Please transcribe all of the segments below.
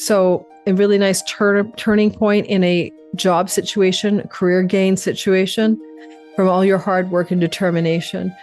So a really nice turning point in a job situation, career gain situation from all your hard work and determination.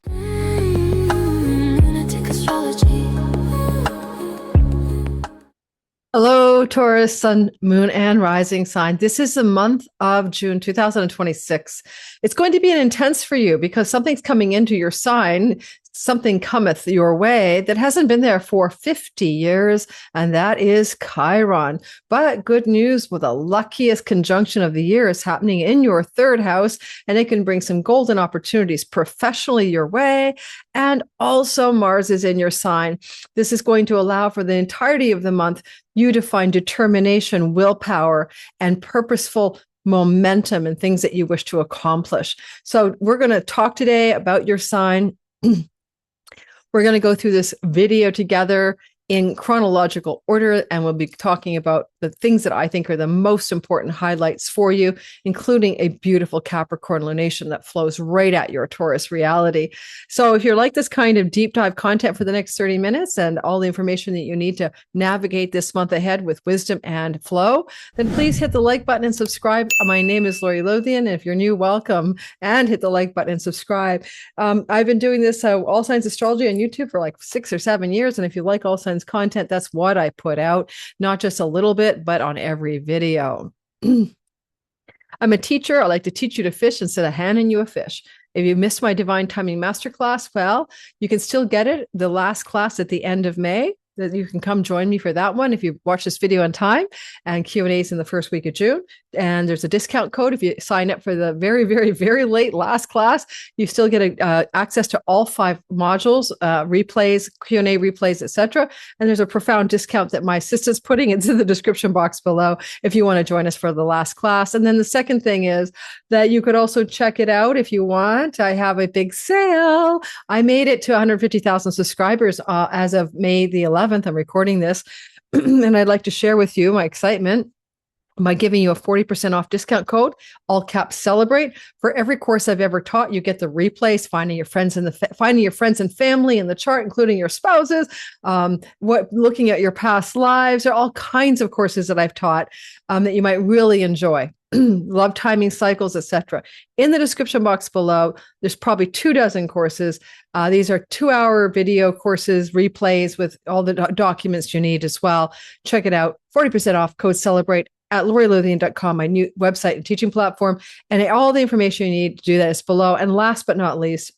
Hello, Taurus, Sun, Moon, and Rising sign. This is the month of June 2026. It's going to be an intense for you because something's coming into your sign. Something cometh your way that hasn't been there for 50 years, and that is Chiron. But good news, with the luckiest conjunction of the year is happening in your third house, and it can bring some golden opportunities professionally your way. And also Mars is in your sign. This is going to allow for the entirety of the month you to find determination, willpower, and purposeful momentum and things that you wish to accomplish. So we're going to talk today about your sign. We're going to go through this video together in chronological order, and we'll be talking about the things that I think are the most important highlights for you, including a beautiful Capricorn lunation that flows right at your Taurus reality. So if you're like this kind of deep dive content for the next 30 minutes and all the information that you need to navigate this month ahead with wisdom and flow, then please hit the like button and subscribe. My name is Lori Lothian. If you're new, welcome, and hit the like button and subscribe. I've been doing this All Signs Astrology on YouTube for like 6 or 7 years. And if you like All Signs content, that's what I put out, not just a little bit, but on every video. I'm a teacher. I like to teach you to fish instead of handing you a fish. If you missed my Divine Timing Masterclass, well, you can still get it, the last class at the end of May. That you can come join me for that one if you watch this video on time, and Q&A's in the first week of June. And there's a discount code if you sign up for the very, very, very late last class. You still get access to all 5 modules, replays, Q&A replays, etc. And there's a profound discount that my assistant's putting into the description box below if you want to join us for the last class. And then the second thing is that you could also check it out if you want. I have a big sale. I made it to 150,000 subscribers as of May the 11th. I'm recording this, and I'd like to share with you my excitement by giving you a 40% off discount code, all caps celebrate. For every course I've ever taught, you get the replays, finding your friends and family in the chart, including your spouses, looking at your past lives. There are all kinds of courses that I've taught that you might really enjoy. Love timing cycles, etc. In the description box below, there's probably 24 courses. These are 2-hour video courses, replays with all the documents you need as well. Check it out. 40% off, code celebrate at lorilothian.com, my new website and teaching platform. And all the information you need to do that is below. And last but not least,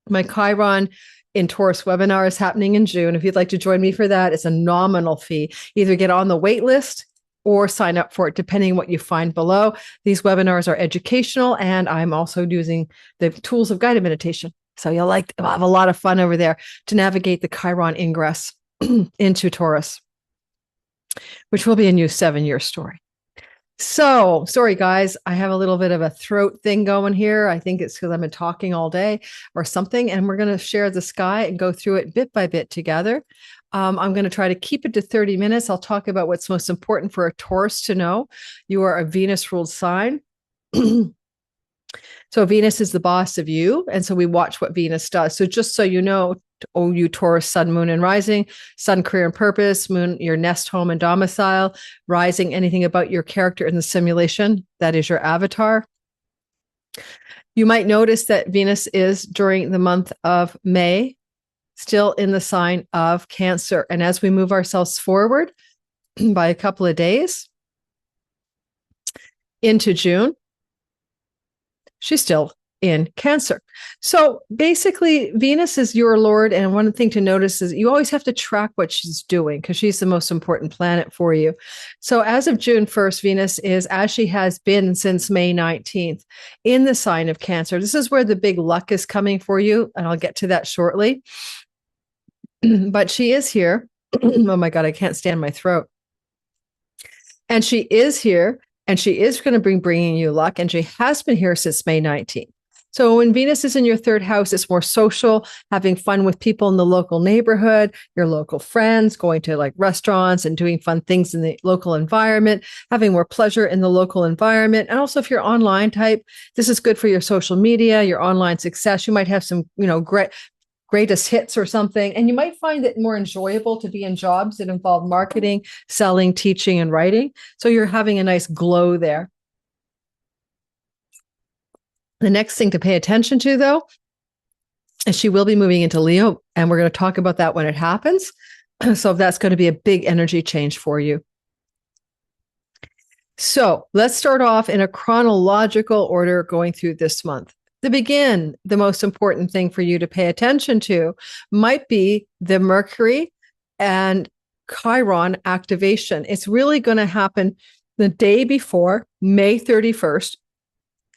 my Chiron in Taurus webinar is happening in June. If you'd like to join me for that, it's a nominal fee. Either get on the wait list or sign up for it, depending on what you find below. These webinars are educational, and I'm also using the tools of guided meditation. So you'll have a lot of fun over there to navigate the Chiron ingress into Taurus, which will be a new 7-year story. So, sorry guys, I have a little bit of a throat thing going here. I think it's because I've been talking all day or something, and we're going to share the sky and go through it bit by bit together. I'm going to try to keep it to 30 minutes. I'll talk about what's most important for a Taurus to know. You are a Venus-ruled sign. So Venus is the boss of you, and so we watch what Venus does. So just so you know, you Taurus, Sun, Moon, and Rising. Sun, career and purpose. Moon, your nest, home, and domicile. Rising, anything about your character in the simulation. That is your avatar. You might notice that Venus is, during the month of May, still in the sign of Cancer. And as we move ourselves forward by a couple of days into June, she's still in Cancer. So basically, Venus is your Lord. And one thing to notice is you always have to track what she's doing because she's the most important planet for you. So as of June 1st, Venus is, as she has been since May 19th, in the sign of Cancer. This is where the big luck is coming for you. And I'll get to that shortly. But she is here. Oh my God, I can't stand my throat. And she is here, and she is going to be bringing you luck. And she has been here since May 19th. So when Venus is in your third house, it's more social, having fun with people in the local neighborhood, your local friends, going to like restaurants and doing fun things in the local environment, having more pleasure in the local environment. And also if you're online type, this is good for your social media, your online success. You might have some, great greatest hits or something. And you might find it more enjoyable to be in jobs that involve marketing, selling, teaching, and writing. So you're having a nice glow there. The next thing to pay attention to, though, is she will be moving into Leo, and we're going to talk about that when it happens. So that's going to be a big energy change for you. So let's start off in a chronological order going through this month. To begin, the most important thing for you to pay attention to might be the Mercury and Chiron activation. It's really going to happen the day before May 31st.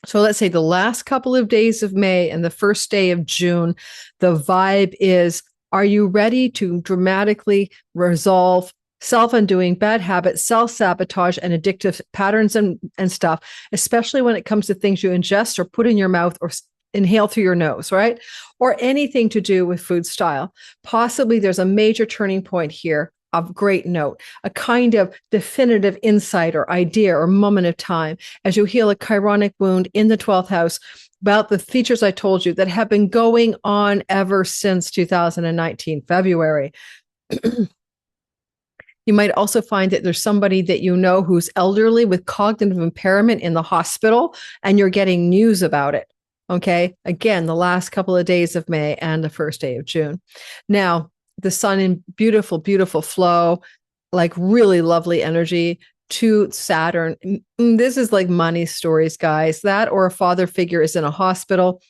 So let's say the last couple of days of May and the first day of June, the vibe is, are you ready to dramatically resolve self-undoing bad habits, self-sabotage, and addictive patterns and stuff, especially when it comes to things you ingest or put in your mouth or inhale through your nose, right? Or anything to do with food style. Possibly there's a major turning point here of great note, a kind of definitive insight or idea or moment of time as you heal a chironic wound in the 12th house about the features I told you that have been going on ever since 2019, February. You might also find that there's somebody that you know who's elderly with cognitive impairment in the hospital, and you're getting news about it. Okay. Again, the last couple of days of May and the first day of June. Now, the sun in beautiful, beautiful flow, like really lovely energy to Saturn. This is like money stories, guys. That or a father figure is in a hospital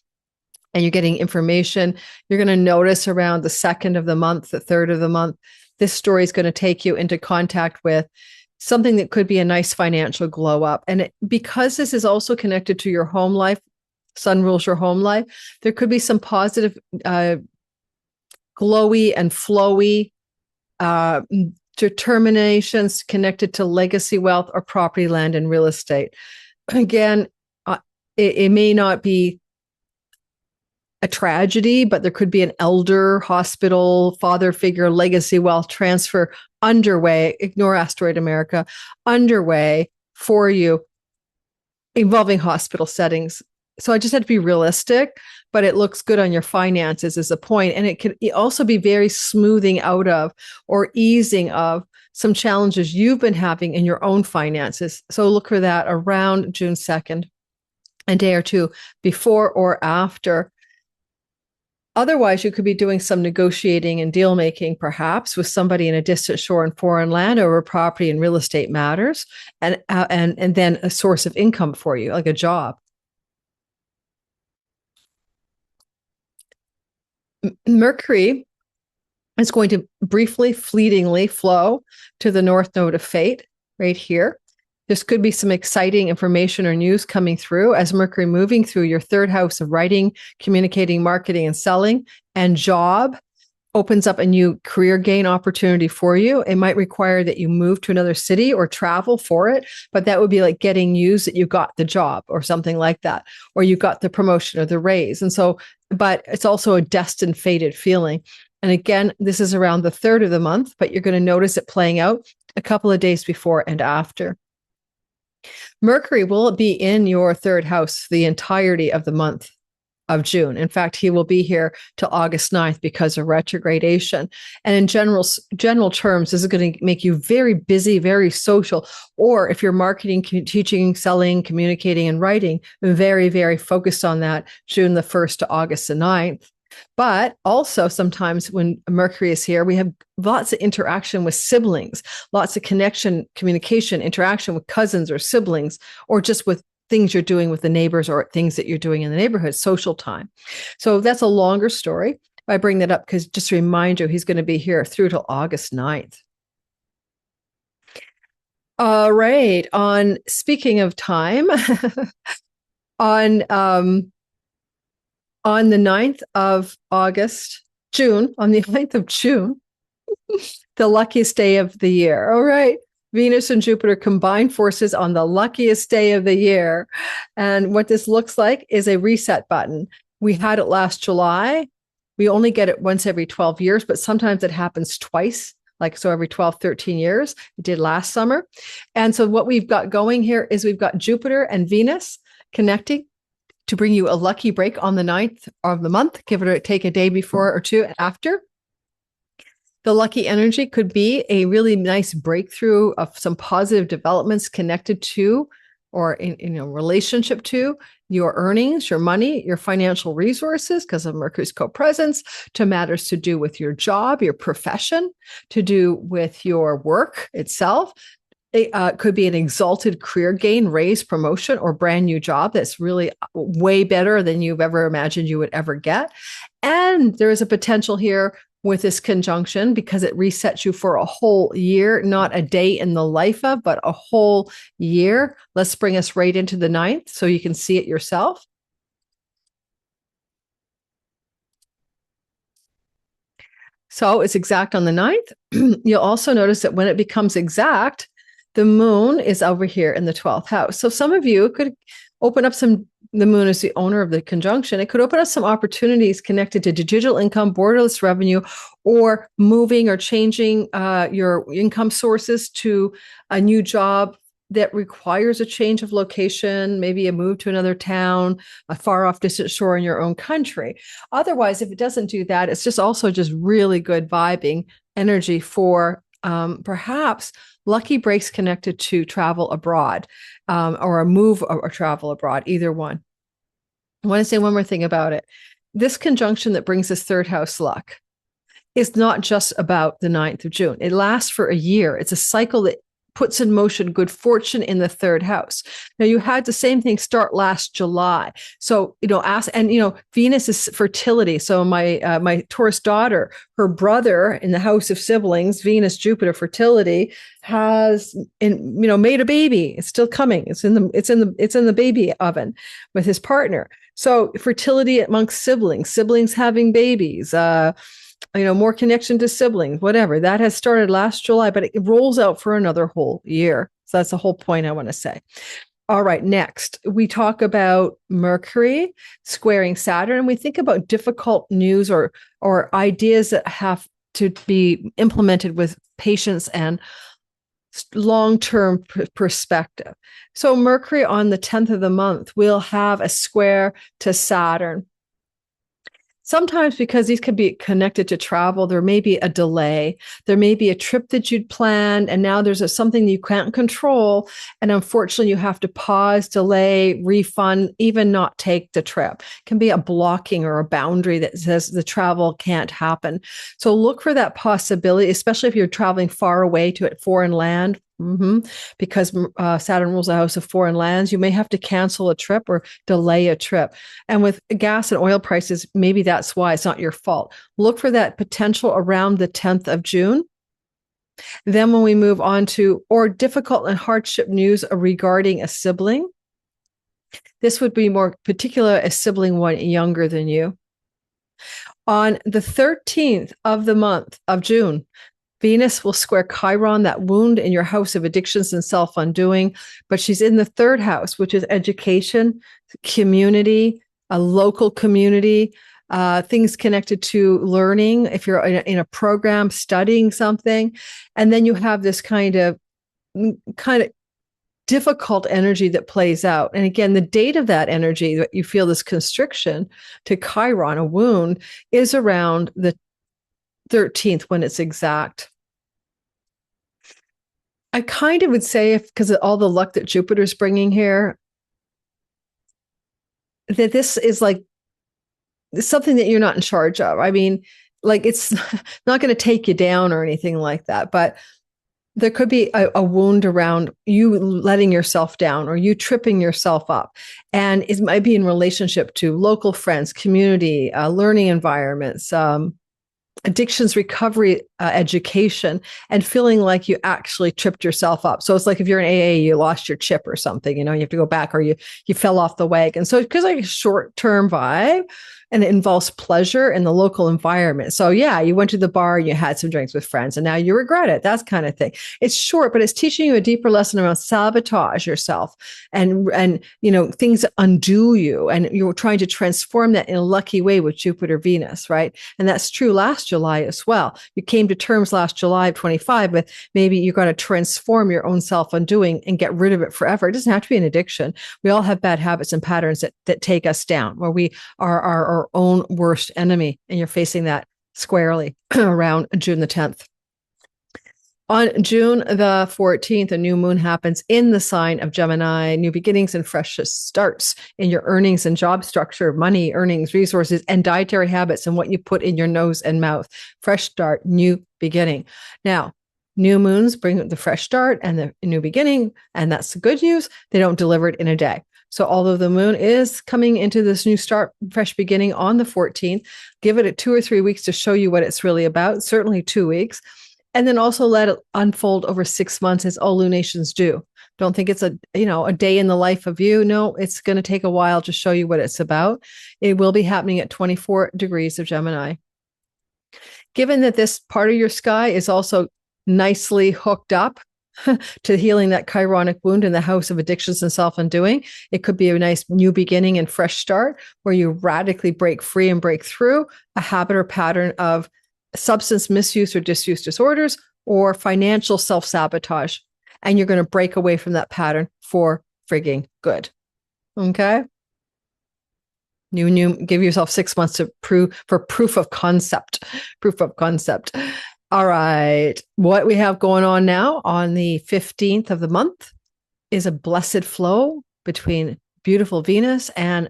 and you're getting information. You're going to notice around the 2nd of the month, the 3rd of the month, this story is going to take you into contact with something that could be a nice financial glow up. And because this is also connected to your home life, sun rules your home life, there could be some positive, glowy and flowy determinations connected to legacy wealth or property, land, and real estate. Again, it may not be a tragedy, but there could be an elder, hospital, father figure, legacy wealth transfer underway, ignore Asteroid America, underway for you involving hospital settings. So I just had to be realistic, but it looks good on your finances as a point. And it could also be very smoothing out of or easing of some challenges you've been having in your own finances. So look for that around June 2nd, a day or two before or after. Otherwise, you could be doing some negotiating and deal making, perhaps with somebody in a distant shore and foreign land over property and real estate matters, and then a source of income for you, like a job. Mercury is going to briefly, fleetingly flow to the North Node of Fate right here. This could be some exciting information or news coming through as Mercury moving through your 3rd house of writing, communicating, marketing, and selling, and job opens up a new career gain opportunity for you. It might require that you move to another city or travel for it, but that would be like getting news that you got the job or something like that, or you got the promotion or the raise. And so, but it's also a destined, fated feeling. And again, this is around the 3rd of the month, but you're going to notice it playing out a couple of days before and after. Mercury will be in your 3rd house the entirety of the month of June. In fact, he will be here till August 9th because of retrogradation. And in general terms, this is going to make you very busy, very social, or if you're marketing, teaching, selling, communicating, and writing, very, very focused on that June the 1st to August the 9th. But also sometimes when Mercury is here, we have lots of interaction with siblings, lots of connection, communication, interaction with cousins or siblings, or just with things you're doing with the neighbors or things that you're doing in the neighborhood, social time. So that's a longer story. I bring that up because just to remind you, he's going to be here through till August 9th. All right. Speaking of time, on the 9th of June, the luckiest day of the year. All right. Venus and Jupiter combine forces on the luckiest day of the year. And what this looks like is a reset button. We had it last July. We only get it once every 12 years, but sometimes it happens twice, so every 12, 13 years. It did last summer. And so what we've got going here is we've got Jupiter and Venus connecting to bring you a lucky break on the 9th of the month. Give it take a day before or two after. The lucky energy could be a really nice breakthrough of some positive developments connected to or in relationship to your earnings, your money, your financial resources, because of Mercury's co-presence, to matters to do with your job, your profession, to do with your work itself. It could be an exalted career gain, raise, promotion, or brand new job that's really way better than you've ever imagined you would ever get. And there is a potential here with this conjunction, because it resets you for a whole year, not a day in the life of, but a whole year. Let's bring us right into the 9th so you can see it yourself. So it's exact on the 9th. You'll also notice that when it becomes exact, the moon is over here in the 12th house. So some of you could open up the moon is the owner of the conjunction. It could open up some opportunities connected to digital income, borderless revenue, or moving or changing your income sources to a new job that requires a change of location, maybe a move to another town, a far off distant shore in your own country. Otherwise, if it doesn't do that, it's just also just really good vibing energy for perhaps lucky breaks connected to travel abroad or a move or travel abroad, either one. I want to say one more thing about it. This conjunction that brings us third house luck is not just about the 9th of June. It lasts for a year. It's a cycle that puts in motion good fortune in the third house. Now, you had the same thing start last July. So, Venus is fertility. So my Taurus daughter, her brother in the house of siblings, Venus, Jupiter, fertility, has made a baby. It's still coming. It's in the baby oven with his partner. So fertility amongst siblings having babies, more connection to siblings, whatever. That has started last July, but it rolls out for another whole year. So that's the whole point I want to say. All right, next, we talk about Mercury squaring Saturn, and we think about difficult news or ideas that have to be implemented with patience and long-term perspective. So Mercury on the 10th of the month will have a square to Saturn. Sometimes because these can be connected to travel, there may be a delay. There may be a trip that you'd planned, and now there's something you can't control. And unfortunately, you have to pause, delay, refund, even not take the trip. It can be a blocking or a boundary that says the travel can't happen. So look for that possibility, especially if you're traveling far away to a foreign land. Because Saturn rules the house of foreign lands, you may have to cancel a trip or delay a trip. And with gas and oil prices, maybe that's why it's not your fault. Look for that potential around the 10th of June. Then when we move on to, or difficult and hardship news regarding a sibling, this would be more particular, a sibling one younger than you. On the 13th of the month of June, Venus will square Chiron, that wound in your house of addictions and self-undoing, but she's in the third house, which is education, community, a local community, things connected to learning, if you're in a program, studying something. And then you have this kind of difficult energy that plays out. And again, the date of that energy that you feel this constriction to Chiron, a wound, is around the 13th when it's exact. I kind of would say, because of all the luck that Jupiter's bringing here, that this is like something that you're not in charge of. I mean, like, it's not going to take you down or anything like that, but there could be a wound around you letting yourself down or you tripping yourself up. And it might be in relationship to local friends, community, learning environments, addictions recovery education, and feeling like you actually tripped yourself up. So it's like if you're in AA, you lost your chip or something, you have to go back, or you fell off the wagon. So because like a short-term vibe, And it involves pleasure in the local environment. So yeah, you went to the bar and you had some drinks with friends and now you regret it. That kind of thing. It's short, but it's teaching you a deeper lesson around sabotage yourself and things that undo you. And you're trying to transform that in a lucky way with Jupiter, Venus, right? And that's true last July as well. You came to terms last July of 25 with maybe you're going to transform your own self undoing and get rid of it forever. It doesn't have to be an addiction. We all have bad habits and patterns that take us down, where we are our own worst enemy. And you're facing that squarely around June the 10th. On June the 14th, a new moon happens in the sign of Gemini, new beginnings and fresh starts in your earnings and job structure, money, earnings, resources, and dietary habits and what you put in your nose and mouth. Fresh start, new beginning. Now, new moons bring the fresh start and the new beginning, and that's the good news. They don't deliver it in a day. So although the moon is coming into this new start, fresh beginning on the 14th, give it 2 or 3 weeks to show you what it's really about, certainly 2 weeks. And then also let it unfold over 6 months as all lunations do. Don't think it's a day in the life of you. No, it's going to take a while to show you what it's about. It will be happening at 24 degrees of Gemini. Given that this part of your sky is also nicely hooked up to healing that chironic wound in the house of addictions and self-undoing, it could be a nice new beginning and fresh start where you radically break free and break through a habit or pattern of substance misuse or disuse disorders or financial self-sabotage. And you're going to break away from that pattern for frigging good. Okay? You give yourself 6 months to proof of concept. Proof of concept. All right. What we have going on now on the 15th of the month is a blessed flow between beautiful Venus and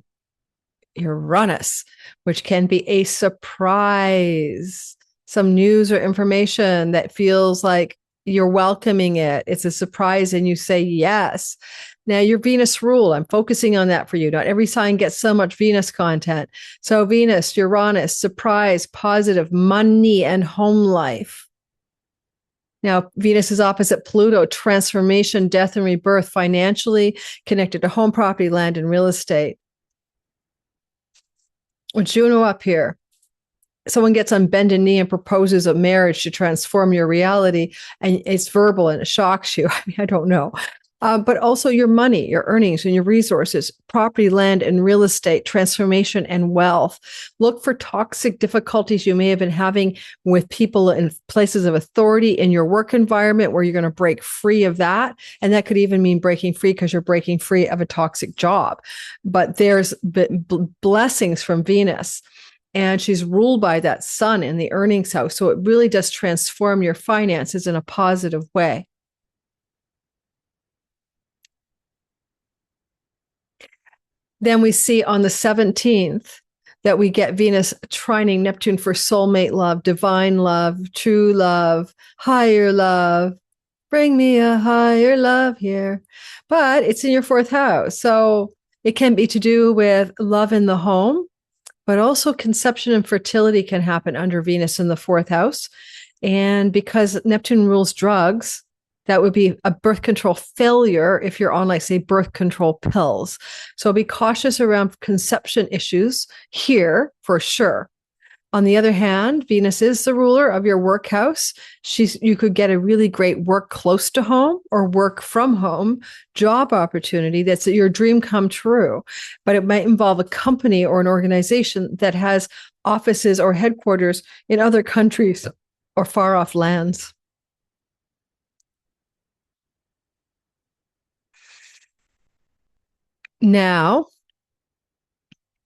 Uranus, which can be a surprise. Some news or information that feels like you're welcoming it. It's a surprise and you say yes. Now, your Venus rule, I'm focusing on that for you. Not every sign gets so much Venus content. So Venus, Uranus, surprise, positive, money and home life. Now, Venus is opposite Pluto, transformation, death and rebirth, financially connected to home, property, land, and real estate. With Juno up here, someone gets on bended knee and proposes a marriage to transform your reality, and it's verbal and it shocks you. I mean, I don't know. But also your money, your earnings and your resources, property, land, and real estate, transformation and wealth. Look for toxic difficulties you may have been having with people in places of authority in your work environment where you're going to break free of that. And that could even mean breaking free because you're breaking free of a toxic job. But there's blessings from Venus. And she's ruled by that sun in the earnings house. So it really does transform your finances in a positive way. Then we see on the 17th that we get Venus trining Neptune for soulmate love, divine love, true love, higher love. Bring me a higher love here. But it's in your 4th house. So it can be to do with love in the home, but also conception and fertility can happen under Venus in the 4th house. And because Neptune rules drugs, that would be a birth control failure if you're on, like, say, birth control pills. So be cautious around conception issues here for sure. On the other hand, Venus is the ruler of your work house. You could get a really great work close to home or work from home job opportunity that's your dream come true. But it might involve a company or an organization that has offices or headquarters in other countries or far off lands. Now,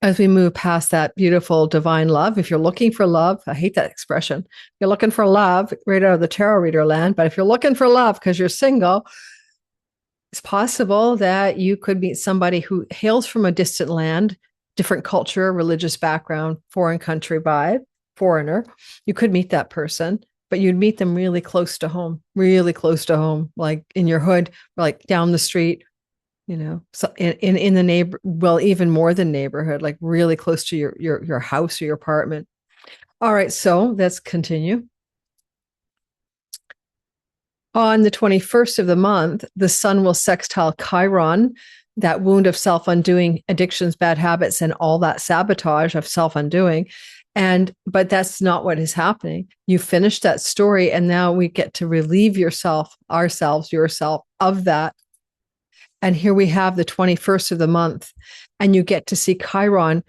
as we move past that beautiful divine love, if you're looking for love, I hate that expression. You're looking for love right out of the tarot reader land. But if you're looking for love because you're single, it's possible that you could meet somebody who hails from a distant land, different culture, religious background, foreign country vibe, foreigner. You could meet that person, but you'd meet them really close to home, like in your hood, like down the street. So in the neighbor, well, even more than neighborhood, like really close to your house or your apartment. All right, so let's continue. On the 21st of the month, the sun will sextile Chiron, that wound of self-undoing, addictions, bad habits, and all that sabotage of self-undoing. But that's not what is happening. You finished that story, and now we get to relieve yourself of that. And here we have the 21st of the month, and you get to see Chiron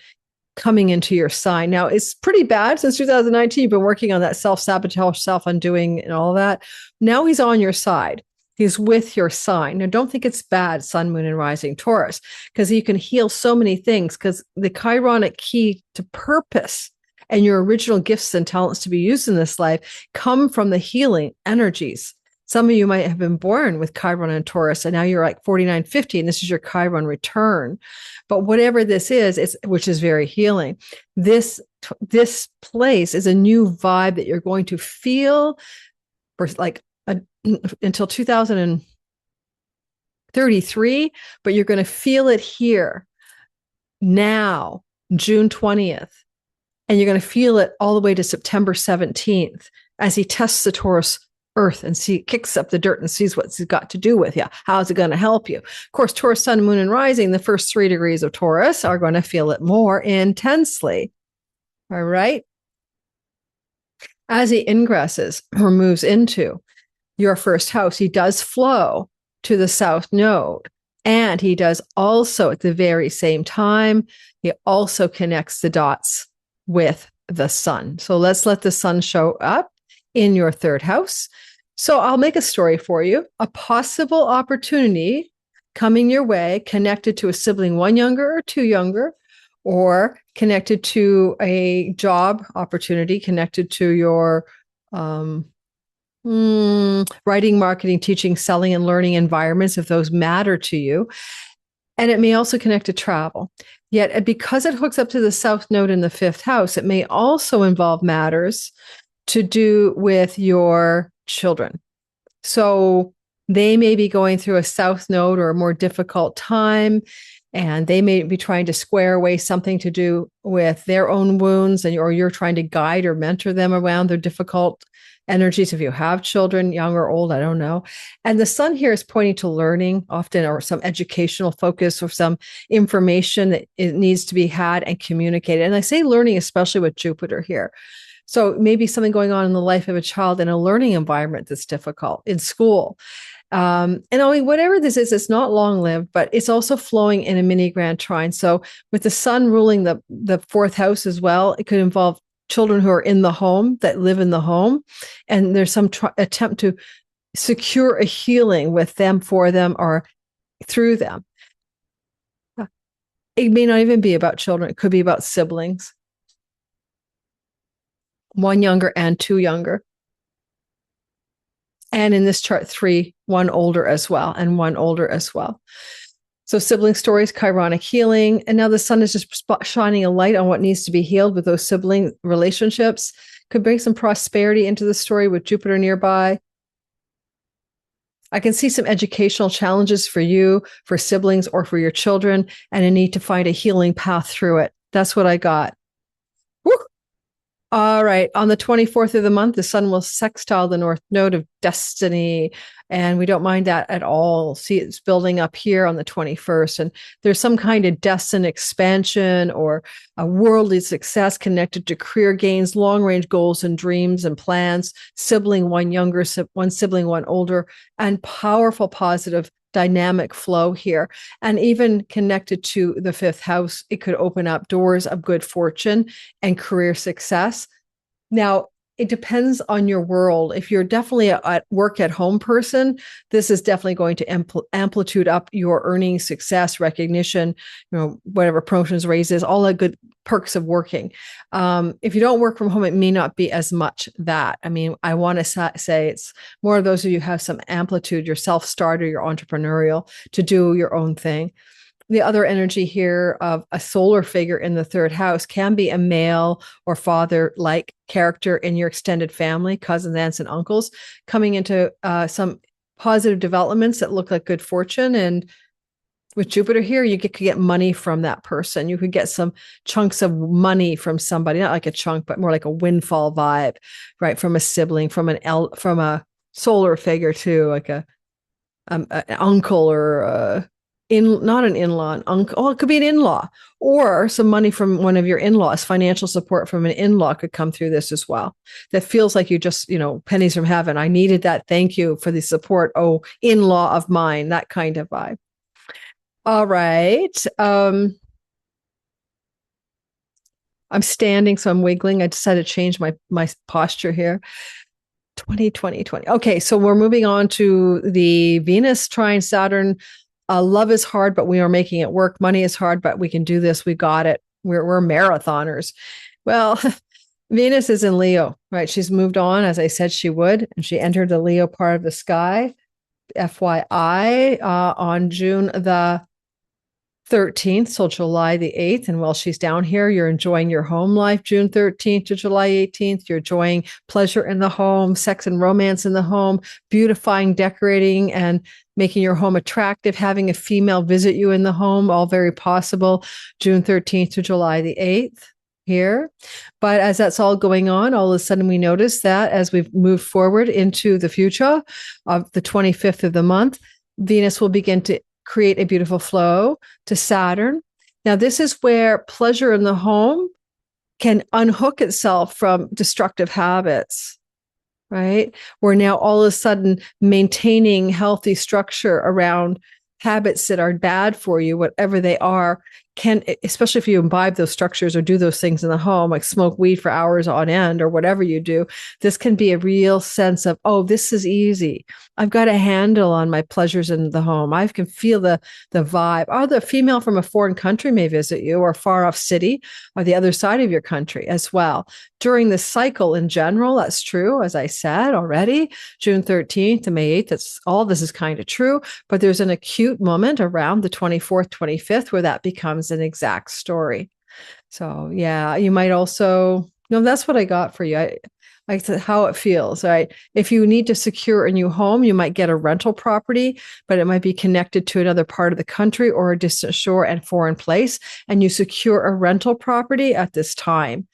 coming into your sign. Now, it's pretty bad since 2019. You've been working on that self-sabotage, self-undoing, and all that. Now he's on your side. He's with your sign. Now, don't think it's bad, Sun, Moon, and Rising Taurus, because you can heal so many things, because the Chironic key to purpose and your original gifts and talents to be used in this life come from the healing energies. Some of you might have been born with Chiron and Taurus, and now you're like 49, 50, and this is your Chiron return. But whatever this is, which is very healing, this place is a new vibe that you're going to feel for until 2033, but you're going to feel it here now, June 20th. And you're going to feel it all the way to September 17th as he tests the Taurus Earth and kicks up the dirt and sees what it's got to do with you. How's it going to help you? Of course, Taurus, Sun, Moon, and Rising, the first 3 degrees of Taurus are going to feel it more intensely. All right. As he ingresses or moves into your first house, he does flow to the South Node. And he does also, at the very same time, he also connects the dots with the sun. So let's let the sun show up in your 3rd house. So I'll make a story for you. A possible opportunity coming your way connected to a sibling 1 younger or 2 younger, or connected to a job opportunity, connected to your writing, marketing, teaching, selling, and learning environments, if those matter to you. And it may also connect to travel. Yet, because it hooks up to the South Node in the 5th house, it may also involve matters to do with your children. So they may be going through a South Node or a more difficult time, and they may be trying to square away something to do with their own wounds, or you're trying to guide or mentor them around their difficult energies. If you have children, young or old, I don't know. And the sun here is pointing to learning often, or some educational focus, or some information that it needs to be had and communicated. And I say learning, especially with Jupiter here. So maybe something going on in the life of a child in a learning environment that's difficult in school. And I mean, whatever this is, it's not long lived, but it's also flowing in a mini grand trine. So with the sun ruling the 4th house as well, it could involve children who are in the home, that live in the home. And there's some attempt to secure a healing with them, for them, or through them. It may not even be about children. It could be about siblings. 1 younger and 2 younger. And in this chart, 3, 1 older as well, and 1 older as well. So sibling stories, Chironic healing. And now the sun is just shining a light on what needs to be healed with those sibling relationships. Could bring some prosperity into the story with Jupiter nearby. I can see some educational challenges for you, for siblings, or for your children, and a need to find a healing path through it. That's what I got. Woo! All right. On the 24th of the month, the sun will sextile the North Node of destiny. And we don't mind that at all. See, it's building up here on the 21st. And there's some kind of destined expansion or a worldly success connected to career gains, long-range goals and dreams and plans, sibling 1 younger, 1 sibling 1 older, and powerful, positive, dynamic flow here. And even connected to the 5th house, it could open up doors of good fortune and career success. Now, it depends on your world. If you're definitely a work at home person, this is definitely going to amplitude up your earning, success, recognition, whatever, promotions, raises, all the good perks of working. If you don't work from home, it may not be as much that. I mean, I want to say it's more of those of you who have some amplitude, your self-starter, your entrepreneurial, to do your own thing. The other energy here of a solar figure in the 3rd house can be a male or father-like character in your extended family, cousins, aunts, and uncles, coming into some positive developments that look like good fortune. And with Jupiter here, you could get money from that person. You could get some chunks of money from somebody, not like a chunk, but more like a windfall vibe, right? From a sibling, from a solar figure too, like an uncle or not an in-law, an uncle. Oh, it could be an in-law, or some money from one of your in-laws. Financial support from an in-law could come through this as well. That feels like you just, pennies from heaven. I needed that. Thank you for the support. Oh, in-law of mine, that kind of vibe. All right. I'm standing, so I'm wiggling. I decided to change my posture here. 2020. Okay, so we're moving on to the Venus trine Saturn. Love is hard, but we are making it work. Money is hard, but we can do this. We got it. We're marathoners. Well, Venus is in Leo, right? She's moved on, as I said she would, and she entered the Leo part of the sky. FYI, on June the 13th till July the 8th. And while she's down here, you're enjoying your home life, June 13th to July 18th. You're enjoying pleasure in the home, sex and romance in the home, beautifying, decorating, and making your home attractive, having a female visit you in the home, all very possible, June 13th to July the 8th here. But as that's all going on, all of a sudden we notice that as we've moved forward into the future of the 25th of the month, Venus will begin to create a beautiful flow to Saturn. Now, this is where pleasure in the home can unhook itself from destructive habits, right? We're now all of a sudden maintaining healthy structure around habits that are bad for you, whatever they are, can, especially if you imbibe those structures or do those things in the home, like smoke weed for hours on end or whatever you do, this can be a real sense of, oh, this is easy. I've got a handle on my pleasures in the home. I can feel the vibe. Or the female from a foreign country may visit you, or a far off city, or the other side of your country as well. During the cycle in general, that's true, as I said already, June 13th to May 8th, that's all this is kind of true, but there's an acute moment around the 24th, 25th, where that becomes an exact story. So yeah, you might also, that's what I got for you. I said how it feels, right? If you need to secure a new home, you might get a rental property, but it might be connected to another part of the country or a distant shore and foreign place, and you secure a rental property at this time.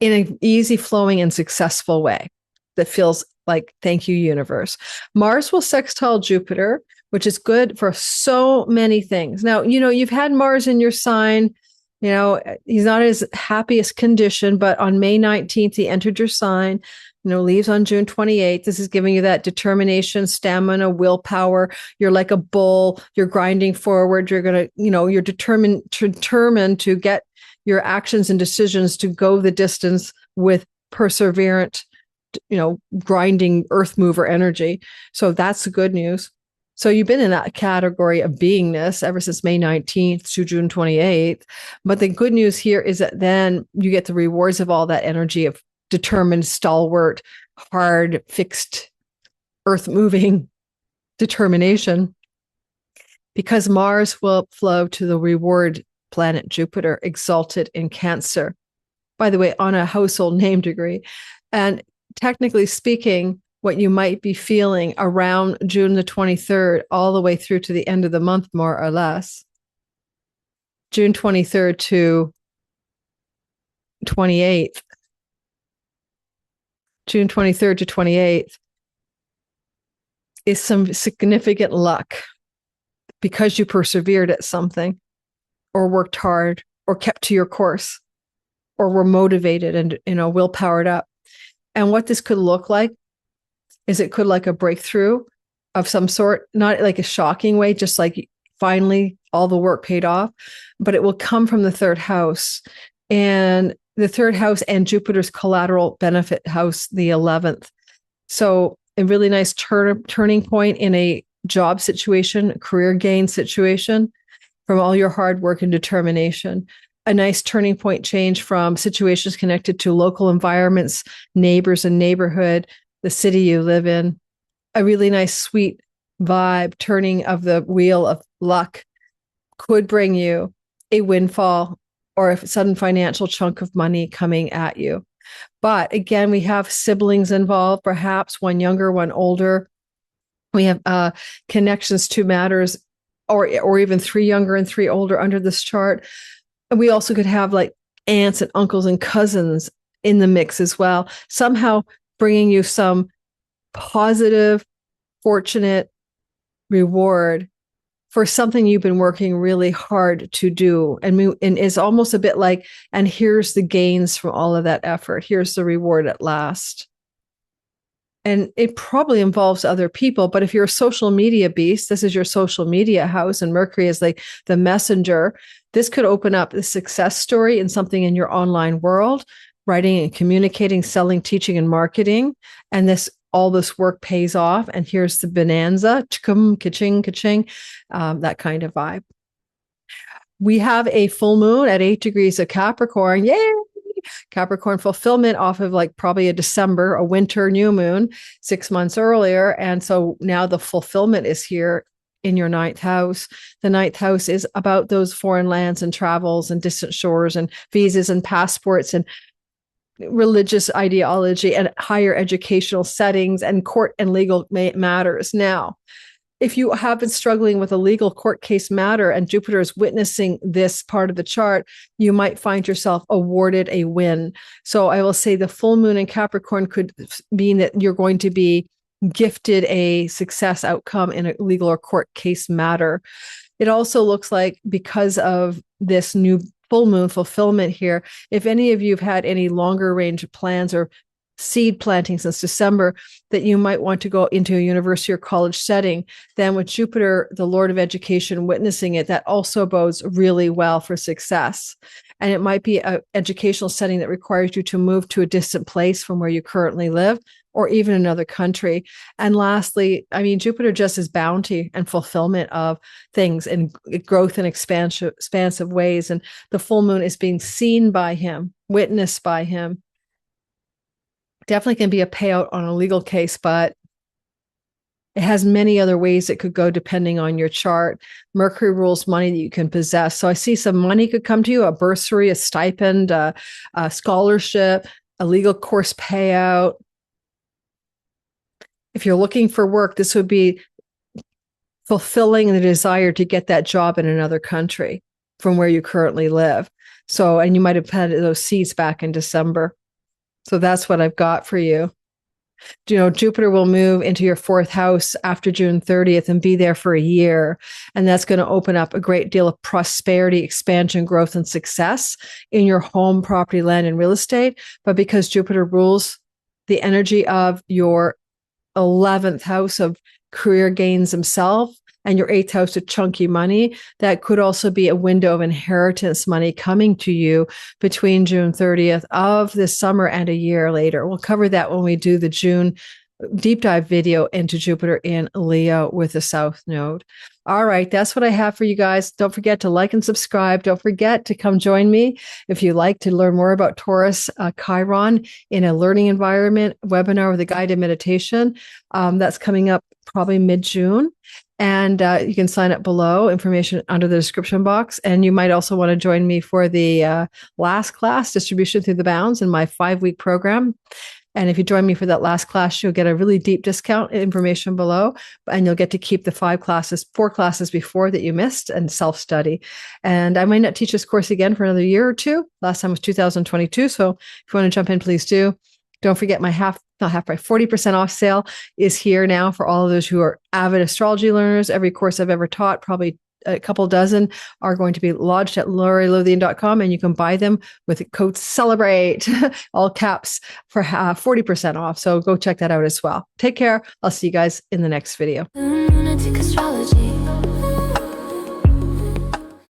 In an easy flowing and successful way that feels like, thank you, universe. Mars will sextile Jupiter, which is good for so many things. Now, you've had Mars in your sign. He's not his happiest condition, but on May 19th, he entered your sign, leaves on June 28th. This is giving you that determination, stamina, willpower. You're like a bull. You're grinding forward. You're going to, you're determined to get your actions and decisions to go the distance with perseverant, grinding earth mover energy. So that's the good news. So you've been in that category of beingness ever since May 19th to June 28th. But the good news here is that then you get the rewards of all that energy of determined, stalwart, hard, fixed, earth moving determination, because Mars will flow to the reward planet Jupiter, exalted in Cancer, by the way, on a household name degree. And technically speaking, what you might be feeling around June the 23rd, all the way through to the end of the month, more or less, June 23rd to 28th, June 23rd to 28th, is some significant luck because you persevered at something, or worked hard, or kept to your course, or were motivated and, will-powered up. And what this could look like is it could like a breakthrough of some sort, not like a shocking way, just like finally all the work paid off, but it will come from the third house. And the third house and Jupiter's collateral benefit house, the 11th. So a really nice turning point in a job situation, a career gain situation from all your hard work and determination. A nice turning point change from situations connected to local environments, neighbors and neighborhood, the city you live in. A really nice, sweet vibe, turning of the wheel of luck could bring you a windfall or a sudden financial chunk of money coming at you. But again, we have siblings involved, perhaps one younger, one older. We have connections to matters, or even 3 younger and 3 older under this chart. And we also could have like aunts and uncles and cousins in the mix as well, somehow bringing you some positive fortunate reward for something you've been working really hard to do. And it's almost a bit like, and here's the gains from all of that effort. Here's the reward at last. And it probably involves other people, but if you're a social media beast, this is your social media house, and Mercury is like the messenger. This could open up the success story in something in your online world, writing and communicating, selling, teaching, and marketing. And all this work pays off. And here's the bonanza, ka-ching, ka-ching, that kind of vibe. We have a full moon at 8 degrees of Capricorn. Yay! Capricorn fulfillment off of like probably a winter new moon 6 months earlier. And so now the fulfillment is here in your ninth house. The ninth house is about those foreign lands and travels and distant shores and visas and passports and religious ideology and higher educational settings and court and legal matters. Now, if you have been struggling with a legal court case matter and Jupiter is witnessing this part of the chart, you might find yourself awarded a win. So I will say the full moon in Capricorn could mean that you're going to be gifted a success outcome in a legal or court case matter. It also looks like because of this new full moon fulfillment here, if any of you have had any longer range plans or seed planting since December, that you might want to go into a university or college setting, then with Jupiter, the Lord of Education, witnessing it, that also bodes really well for success. And it might be an educational setting that requires you to move to a distant place from where you currently live, or even another country. And lastly, I mean, Jupiter just is bounty and fulfillment of things and growth and expansive ways. And the full moon is being seen by him, witnessed by him. Definitely can be a payout on a legal case, but it has many other ways it could go depending on your chart. Mercury rules money that you can possess. So I see some money could come to you, a bursary, a stipend, a scholarship, a legal course payout. If you're looking for work, this would be fulfilling the desire to get that job in another country from where you currently live. So, and you might have had those seeds back in December. So that's what I've got for you. You know, Jupiter will move into your fourth house after June 30th and be there for a year. And that's going to open up a great deal of prosperity, expansion, growth, and success in your home, property, land, and real estate. But because Jupiter rules the energy of your 11th house of career gains himself, and your 8th house of chunky money, that could also be a window of inheritance money coming to you between June 30th of this summer and a year later. We'll cover that when we do the June deep dive video into Jupiter in Leo with the South Node. All right, that's what I have for you guys. Don't forget to like and subscribe. Don't forget to come join me if you like to learn more about Taurus Chiron in a learning environment webinar with a guided meditation. That's coming up probably mid-June. And you can sign up below, information under the description box. And you might also want to join me for the last class, Distribution Through the Bounds, in my 5-week program. And if you join me for that last class, you'll get a really deep discount, information below, and you'll get to keep the 4 classes before that you missed, and self-study. And I might not teach this course again for another year or two. Last time was 2022. So if you want to jump in, please do. Don't forget my 40% off sale is here now for all of those who are avid astrology learners. Every course I've ever taught, probably a couple dozen, are going to be lodged at laurielothian.com, and you can buy them with the code CELEBRATE, all caps, for 40% off. So go check that out as well. Take care. I'll see you guys in the next video. Lunatic astrology.